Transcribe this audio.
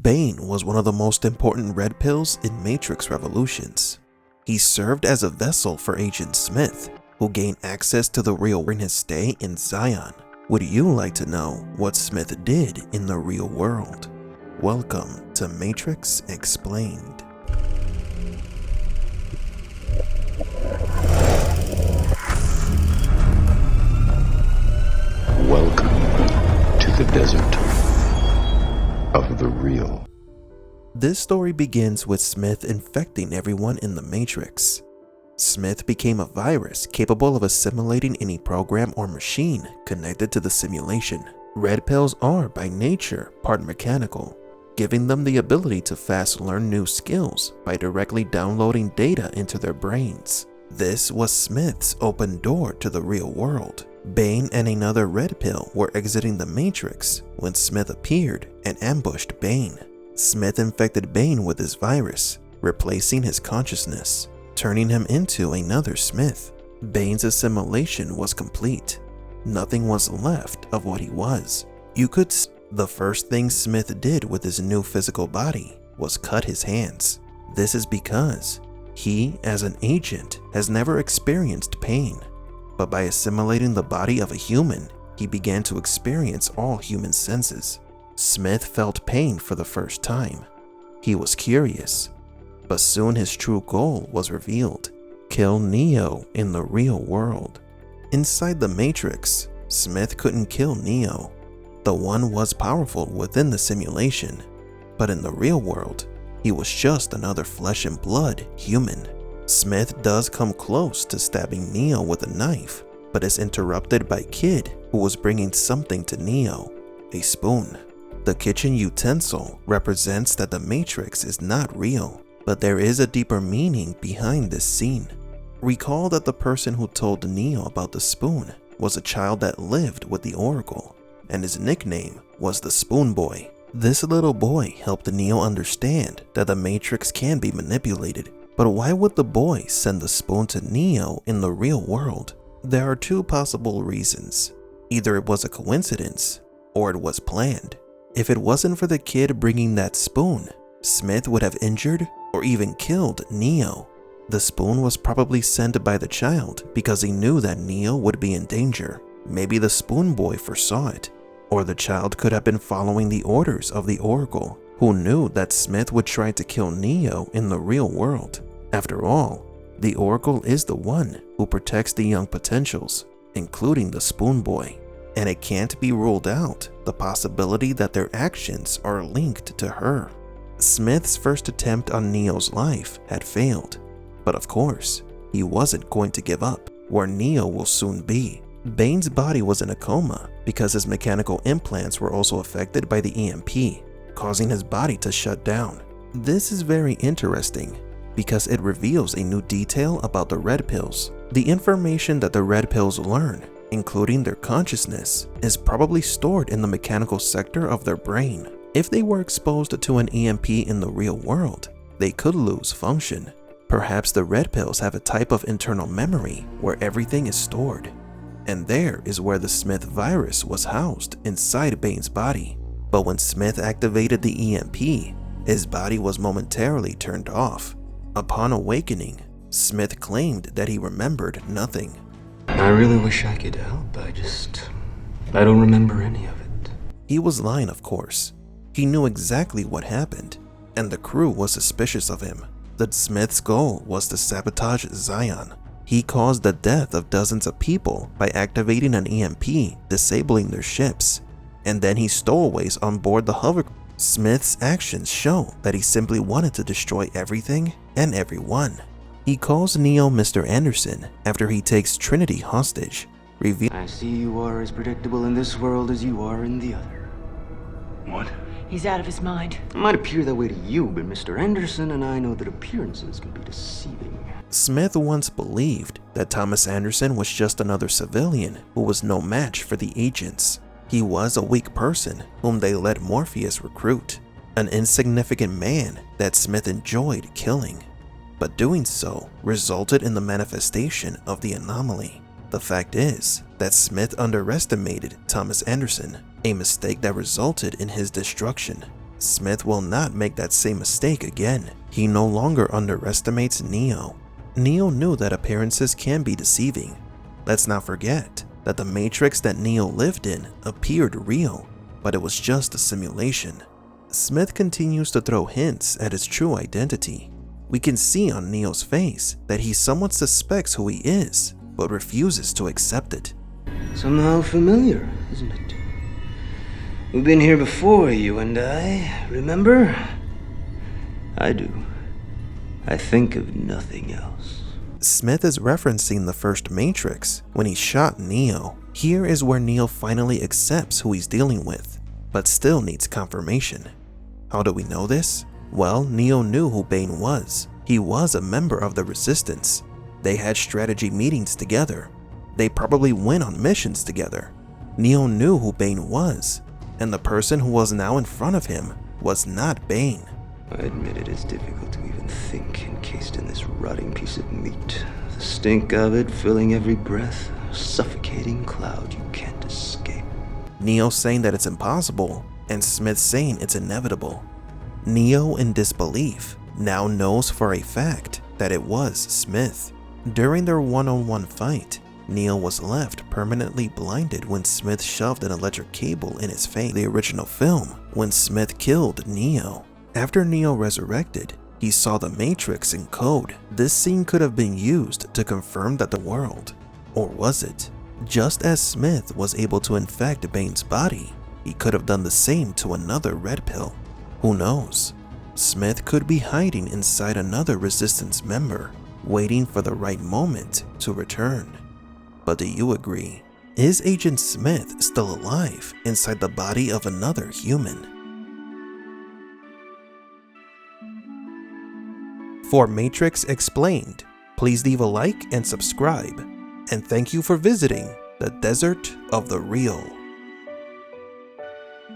Bane was one of the most important red pills in Matrix Revolutions. He served as a vessel for Agent Smith, who gained access to the real during his stay in Zion. Would you like to know what Smith did in the real world? Welcome to Matrix Explained. Welcome to the desert of the real. This story begins with Smith infecting everyone in the Matrix. Smith became a virus capable of assimilating any program or machine connected to the simulation. Red pills are, by nature, part mechanical, giving them the ability to fast learn new skills by directly downloading data into their brains. This was Smith's open door to the real world. Bane and another red pill were exiting the Matrix when Smith appeared and ambushed Bane. Smith infected Bane with his virus, replacing his consciousness, turning him into another Smith. Bane's assimilation was complete. Nothing was left of what he was. The first thing Smith did with his new physical body was cut his hands. This is because he, as an agent, has never experienced pain. But by assimilating the body of a human, he began to experience all human senses. Smith felt pain for the first time. He was curious, but soon his true goal was revealed: kill Neo in the real world. Inside the Matrix, Smith couldn't kill Neo. The one was powerful within the simulation, but in the real world, he was just another flesh and blood human. Smith does come close to stabbing Neo with a knife, but is interrupted by Kid, who was bringing something to Neo: a spoon. The kitchen utensil represents that the Matrix is not real, but there is a deeper meaning behind this scene. Recall that the person who told Neo about the spoon was a child that lived with the Oracle, and his nickname was the Spoon Boy. This little boy helped Neo understand that the Matrix can be manipulated. But why would the boy send the spoon to Neo in the real world? There are two possible reasons. Either it was a coincidence, or it was planned. If it wasn't for the kid bringing that spoon, Smith would have injured or even killed Neo. The spoon was probably sent by the child because he knew that Neo would be in danger. Maybe the spoon boy foresaw it, or the child could have been following the orders of the Oracle, who knew that Smith would try to kill Neo in the real world. After all, the Oracle is the one who protects the young potentials, including the Spoon Boy, and it can't be ruled out the possibility that their actions are linked to her. Smith's first attempt on Neo's life had failed, but of course, he wasn't going to give up, where Neo will soon be. Bane's body was in a coma because his mechanical implants were also affected by the EMP, causing his body to shut down. This is very interesting because it reveals a new detail about the red pills. The information that the red pills learn, including their consciousness, is probably stored in the mechanical sector of their brain. If they were exposed to an EMP in the real world, they could lose function. Perhaps the red pills have a type of internal memory where everything is stored. And there is where the Smith virus was housed inside Bane's body. But when Smith activated the EMP, his body was momentarily turned off. Upon awakening, Smith claimed that he remembered nothing. I really wish I could help, I don't remember any of it. He was lying, of course. He knew exactly what happened, and the crew was suspicious of him. That Smith's goal was to sabotage Zion. He caused the death of dozens of people by activating an EMP, disabling their ships. And then he stowaways on board the hovercraft. Smith's actions show that he simply wanted to destroy everything and everyone. He calls Neo Mr. Anderson after he takes Trinity hostage, I see you are as predictable in this world as you are in the other. What? He's out of his mind. It might appear that way to you, but Mr. Anderson and I know that appearances can be deceiving. Smith once believed that Thomas Anderson was just another civilian who was no match for the agents. He was a weak person whom they let Morpheus recruit, an insignificant man that Smith enjoyed killing. But doing so resulted in the manifestation of the anomaly. The fact is that Smith underestimated Thomas Anderson, a mistake that resulted in his destruction. Smith will not make that same mistake again. He no longer underestimates Neo. Neo knew that appearances can be deceiving. Let's not forget that the Matrix that Neo lived in appeared real, but it was just a simulation. Smith continues to throw hints at his true identity. We can see on Neo's face that he somewhat suspects who he is, but refuses to accept it. Somehow familiar, isn't it? We've been here before, you and I, remember? I do. I think of nothing else. Smith is referencing the first Matrix when he shot Neo. Here is where Neo finally accepts who he's dealing with, but still needs confirmation. How do we know this? Well, Neo knew who Bane was. He was a member of the Resistance. They had strategy meetings together. They probably went on missions together. Neo knew who Bane was, and the person who was now in front of him was not Bane. I admit it is difficult to even think encased in this rotting piece of meat. The stink of it filling every breath, a suffocating cloud you can't escape. Neo saying that it's impossible, and Smith saying it's inevitable. Neo, in disbelief, now knows for a fact that it was Smith. During their one-on-one fight, Neo was left permanently blinded when Smith shoved an electric cable in his face. The original film, when Smith killed Neo. After Neo resurrected, he saw the Matrix in code. This scene could have been used to confirm that the world, or was it? Just as Smith was able to infect Bane's body, he could have done the same to another Red Pill. Who knows? Smith could be hiding inside another Resistance member, waiting for the right moment to return. But do you agree? Is Agent Smith still alive inside the body of another human? For Matrix Explained, please leave a like and subscribe. And thank you for visiting the Desert of the Real.